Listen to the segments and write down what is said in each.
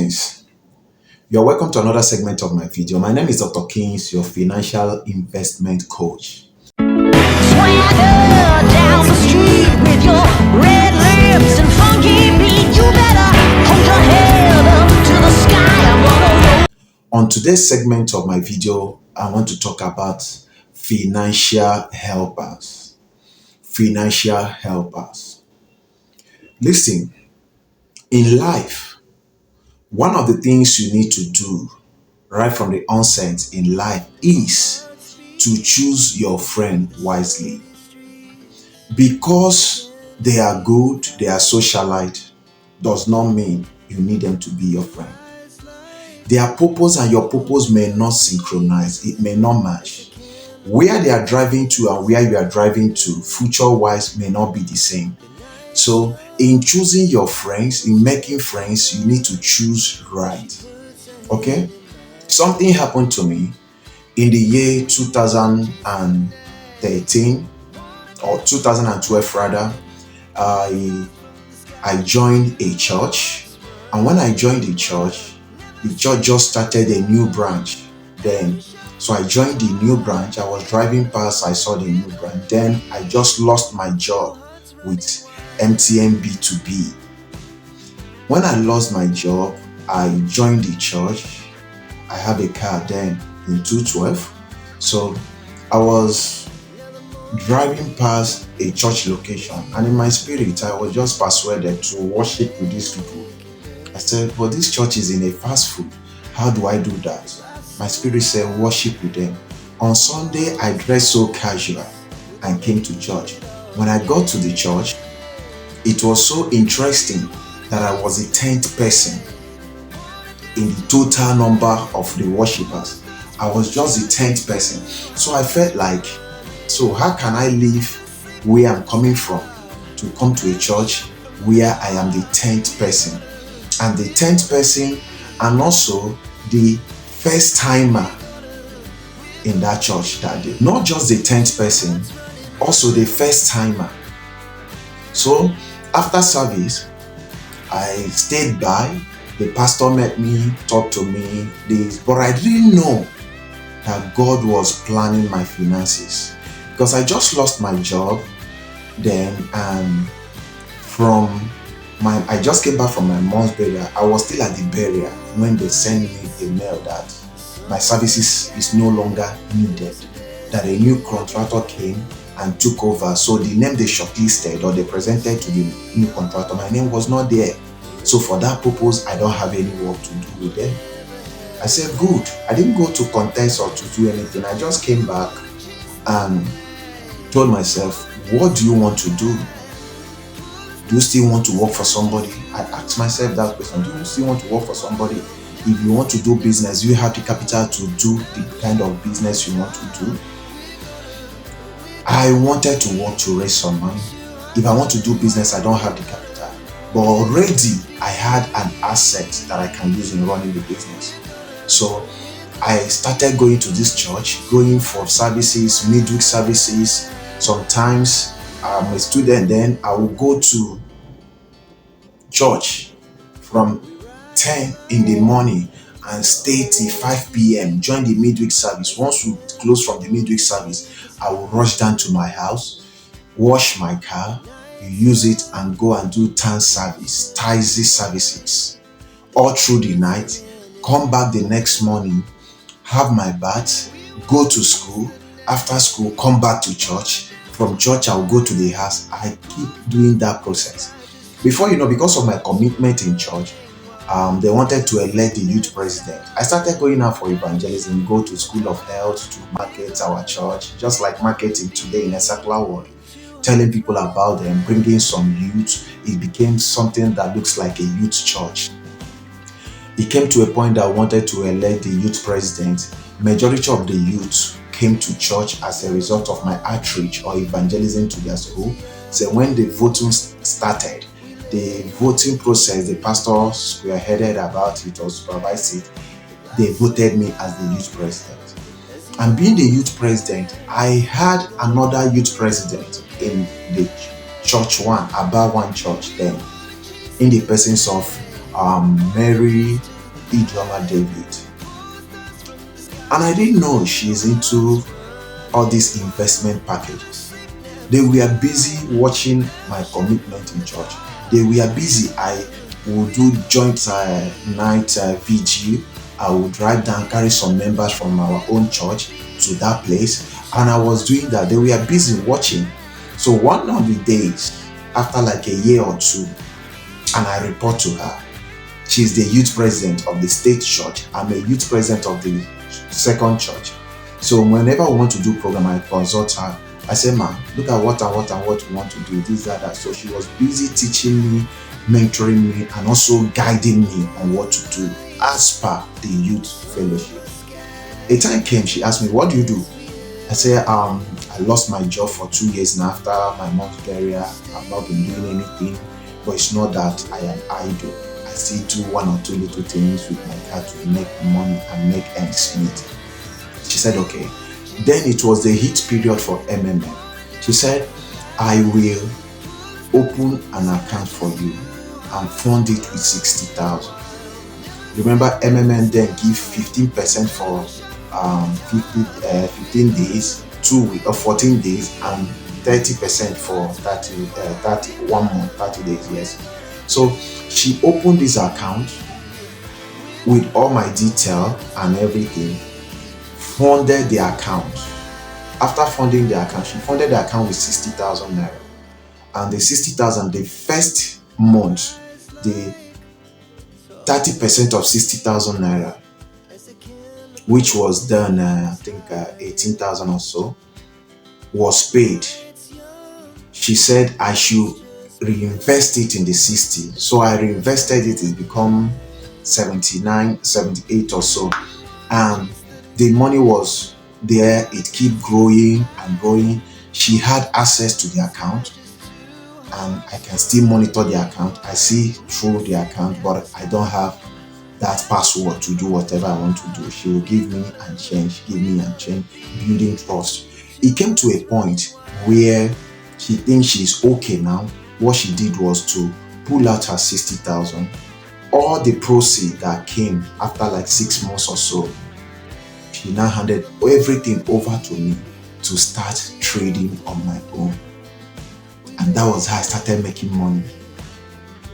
Greetings. You're welcome to another segment of my video. My name is Dr. Kings, your financial investment coach. Swagger down the street with your red lips and funky beat. You better hold your head up to the sky. I'm gonna roll. On today's segment of my video, I want to talk about financial helpers. Financial helpers. Listen, in life, one of the things you need to do right from the onset in life is to choose your friend wisely. Because they are good, they are socialite, does not mean you need them to be your friend. Their purpose and your purpose may not synchronize, it may not match. Where they are driving to and where you are driving to, future-wise, may not be the same. So, in choosing your friends, in making friends, you need to choose right. Okay? Something happened to me in the year 2013 or 2012 rather. I joined a church, and when I joined the church just started a new branch then. So I joined the new branch. I was driving past, I saw the new branch. Then I just lost my job with MTN B2B. When I lost my job, I joined the church. I have a car then in 2012. So I was driving past a church location, and in my spirit, I was just persuaded to worship with these people. I said, but this church is in a fast food. How do I do that? My spirit said, worship with them. On Sunday, I dressed so casual and came to church. When I got to the church, it was so interesting that I was the 10th person in the total number of the worshippers. I was just the 10th person. So I felt like, so how can I leave where I'm coming from to come to a church where I am the 10th person? And the 10th person and also the first timer in that church that day. Not just the 10th person, also the first timer. So after service, I stayed by. The pastor met me, talked to me, but I didn't know that God was planning my finances, because I just lost my job then, and I just came back from my mom's burial. I was still at the burial when they sent me a mail that my services is no longer needed, that a new contractor came and took over. So the name they shortlisted or they presented to the new contractor, my name was not there. So for that purpose, I don't have any work to do with them. I said, good. I didn't go to contest or to do anything. I just came back and told myself, what do you want to do? Do you still want to work for somebody? I asked myself that question. Do you still want to work for somebody? If you want to do business, do you have the capital to do the kind of business you want to do? I wanted to work to raise some money. If I want to do business, I don't have the capital. But already I had an asset that I can use in running the business. So I started going to this church, going for services, midweek services. Sometimes I'm a student, then I will go to church from 10 in the morning and stay till 5 p.m. Join the midweek service. Once we close from the midweek service, I will rush down to my house, wash my car, use it, and go and do tithe services all through the night. Come back the next morning, have my bath, go to school. After school, come back to church. From church, I'll go to the house. I keep doing that process. Before you know, because of my commitment in church, they wanted to elect the youth president. I started going out for evangelism, go to school of health, to market our church, just like marketing today in a secular world, telling people about them, bringing some youth. It became something that looks like a youth church. It came to a point that I wanted to elect the youth president. Majority of the youth came to church as a result of my outreach or evangelism to their school. So when the voting started, the voting process, the pastors were headed about it or supervised it. They voted me as the youth president. And being the youth president, I had another youth president in the church one, about one church then, in the presence of Mary Ijeoma David. And I didn't know she's into all these investment packages. They were busy watching my commitment in church. They were busy. I would do joint night VG. I would drive down, carry some members from our own church to that place. And I was doing that. They were busy watching. So one of the days, after like a year or two, and I report to her. She's the youth president of the state church. I'm a youth president of the second church. So whenever we want to do program, I consult her. I say, "Man, look at what and what and what we want to do, this, that." So she was busy teaching me, mentoring me, and also guiding me on what to do as per the youth fellowship. A time came, she asked me, "What do you do?" I said, I lost my job for 2 years now after my mom's burial. I've not been doing anything, but it's not that I am idle. I still do one or two little things with my car to make money and make ends meet. She said, okay. Then it was the heat period for MMM. She said, I will open an account for you and fund it with 60,000. Remember, MMM then give 15% for 15 days, 2 weeks or 14 days, and 30% for 1 month, 30 days, yes. So she opened this account with all my detail and everything, funded the account. After funding the account, she funded the account with 60,000 naira. And the 60,000, the first month, the 30% of 60,000 naira, which was done, I think 18,000 or so, was paid. She said I should reinvest it in the 60. So I reinvested it, it become 79, 78 or so. And the money was there, it kept growing and growing. She had access to the account, and I can still monitor the account. I see through the account, but I don't have that password to do whatever I want to do. She will give me and change, building trust. It came to a point where she thinks she's okay now. What she did was to pull out her 60,000. All the proceeds that came after like 6 months or so, she now handed everything over to me to start trading on my own. And that was how I started making money.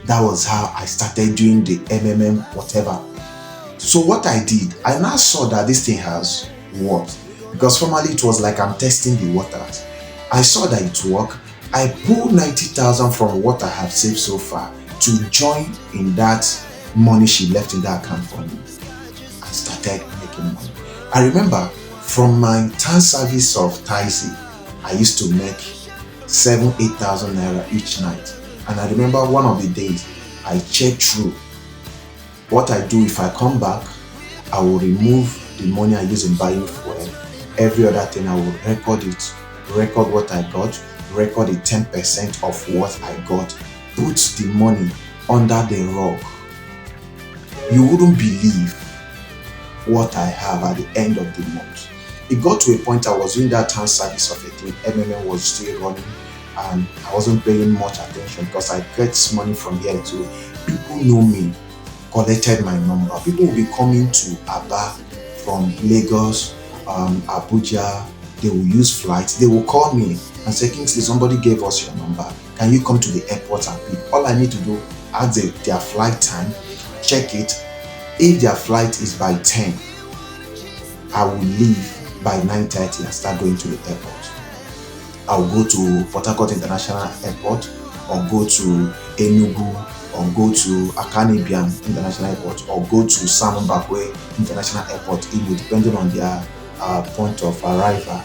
That was how I started doing the MMM whatever. So what I did, I now saw that this thing has worked. Because formerly it was like I'm testing the waters. I saw that it worked. I pulled 90,000 from what I have saved so far to join in that money she left in that account for me. I started making money. I remember from my town service of Taisi, I used to make 7,000-8,000 naira each night. And I remember one of the days I checked through what I do. If I come back, I will remove the money I use in buying fuel. Every other thing I will record it, record what I got, record the 10% of what I got, put the money under the rug. You wouldn't believe what I have at the end of the month. It got to a point I was doing that town service of a thing. MMM was still running, and I wasn't paying much attention because I get money from here too. People know me, collected my number. People will be coming to Aba from Lagos, Abuja. They will use flights. They will call me and say, Kingsley, somebody gave us your number. Can you come to the airport and pick? All I need to do, ask their flight time, check it. If their flight is by 10, I will leave by 9:30 and start going to the airport. I will go to Port Harcourt International Airport, or go to Enugu, or go to Akane Biam International Airport, or go to Simon Bakwe International Airport, depending on their point of arrival.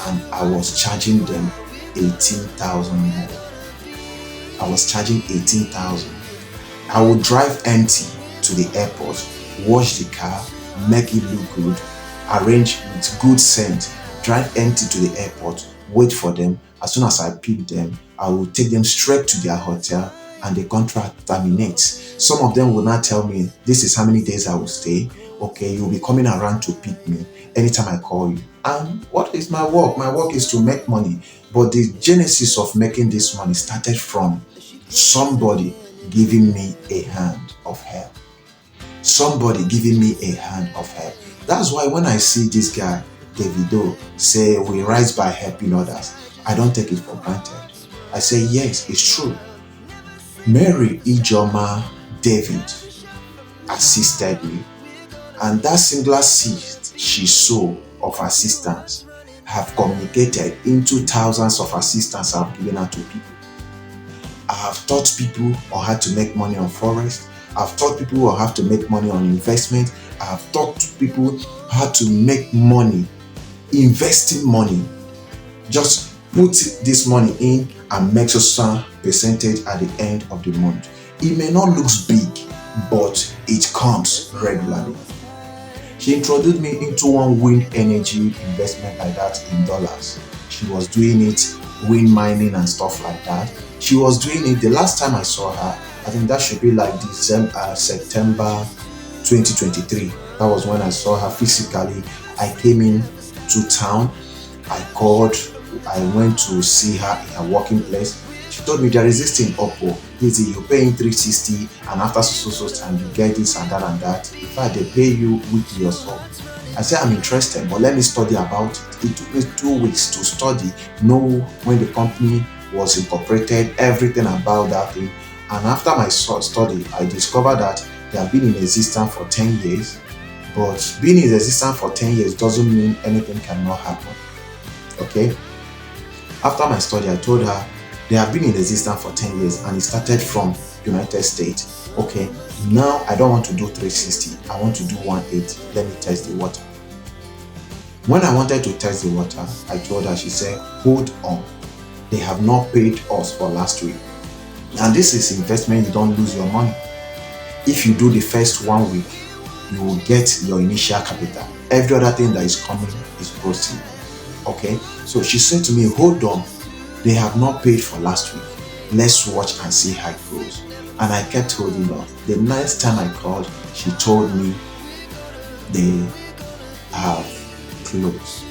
And I was charging them 18,000 naira. I was charging 18,000. I would drive empty to the airport, wash the car, make it look good, arrange with good scent, drive empty to the airport, wait for them. As soon as I pick them, I will take them straight to their hotel, and the contract terminates. Some of them will not tell me, this is how many days I will stay. Okay, you'll be coming around to pick me anytime I call you. And what is my work? My work is to make money. But the genesis of making this money started from somebody giving me a hand of help. somebody giving me a hand of help. That's why when I see this guy, Davido, say we rise by helping others, I don't take it for granted. I say, yes, it's true. Mary Ijeoma David assisted me, and that singular seed she sowed of assistance have communicated into thousands of assistance I've given out to people. I have taught people on how to make money on forex. I've taught people on how to make money on investment. I have taught people how to make money, investing money. Just put this money in and make some percentage at the end of the month. It may not look big, but it comes regularly. She introduced me into one wind energy investment like that in dollars. She was doing it, wind mining and stuff like that. She was doing it. The last time I saw her, I think that should be like September 2023. That was when I saw her physically. I came in to town. I called. I went to see her in her working place. She told me there is this thing Oppo. You pay in 360 and after so time you get this and that and that. In fact, they pay you weekly or so. I said I'm interested, but let me study about it. It took me 2 weeks to study, know when the company was incorporated, everything about that thing. And after my study, I discovered that they have been in existence for 10 years. But being in existence for 10 years doesn't mean anything cannot happen. Okay? After my study, I told her they have been in existence for 10 years and it started from United States. Okay, now I don't want to do 360. I want to do 180. Let me test the water. When I wanted to test the water, I told her, she said, hold on. They have not paid us for last week. And this is investment, you don't lose your money. If you do the first 1 week, you will get your initial capital. Every other thing that is coming is proceed. Okay, so she said to me, hold on, they have not paid for last week. Let's watch and see how it goes. And I kept holding on. The next time I called, she told me they have closed.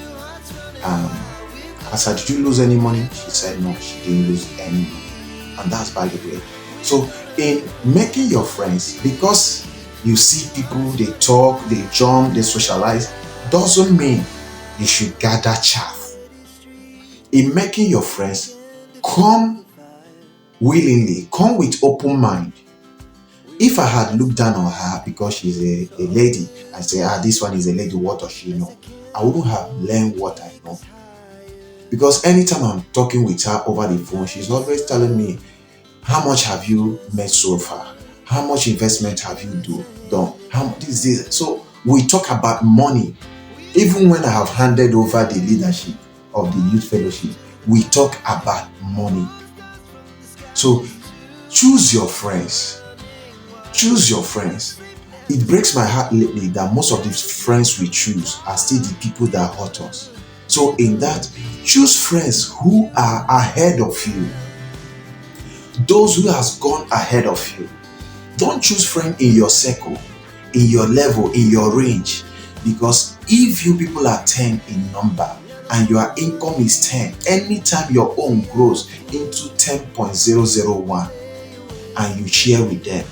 I said, did you lose any money? She said no, she didn't lose any money. And that's by the way. So in making your friends, because you see people, they talk, they jump, they socialize, doesn't mean you should gather chaff. In making your friends, come willingly, come with open mind. If I had looked down on her because she's a lady, I say, this one is a lady, what does she know? I wouldn't have learned what I know. Because anytime I'm talking with her over the phone, she's always telling me, how much have you made so far? How much investment have you done? How much is this? So we talk about money. Even when I have handed over the leadership of the youth fellowship, we talk about money. So choose your friends. Choose your friends. It breaks my heart lately that most of the friends we choose are still the people that hurt us. So in that, choose friends who are ahead of you. Those who has gone ahead of you. Don't choose friends in your circle, in your level, in your range. Because if you people are 10 in number and your income is 10, anytime your own grows into 10.001 and you share with them,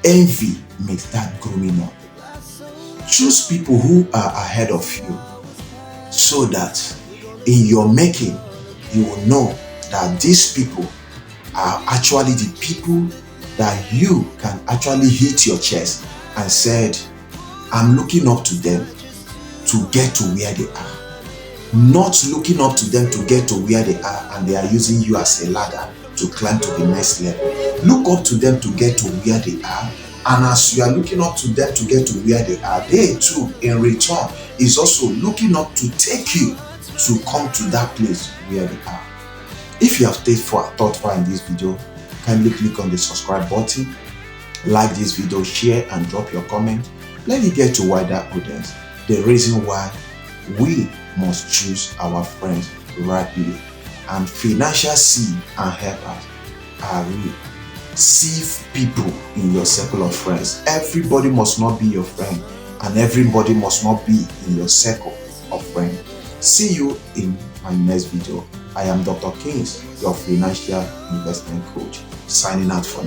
envy makes that growing up. Choose people who are ahead of you so that in your making, you will know that these people are actually the people that you can actually hit your chest and said, I'm looking up to them to get to where they are. Not looking up to them to get to where they are and they are using you as a ladder to climb to the next level. Look up to them to get to where they are, and as you are looking up to them to get to where they are, they too in return is also looking up to take you to come to that place where they are. If you have thought far in this video, kindly click on the subscribe button, like this video, share and drop your comment. Let it get to wider audience. The reason why we must choose our friends rightly, and financial seed and helpers are real. See people in your circle of friends. Everybody must not be your friend, and everybody must not be in your circle of friends. See you in my next video. I am Dr. Kings, your financial investment coach, signing out for now.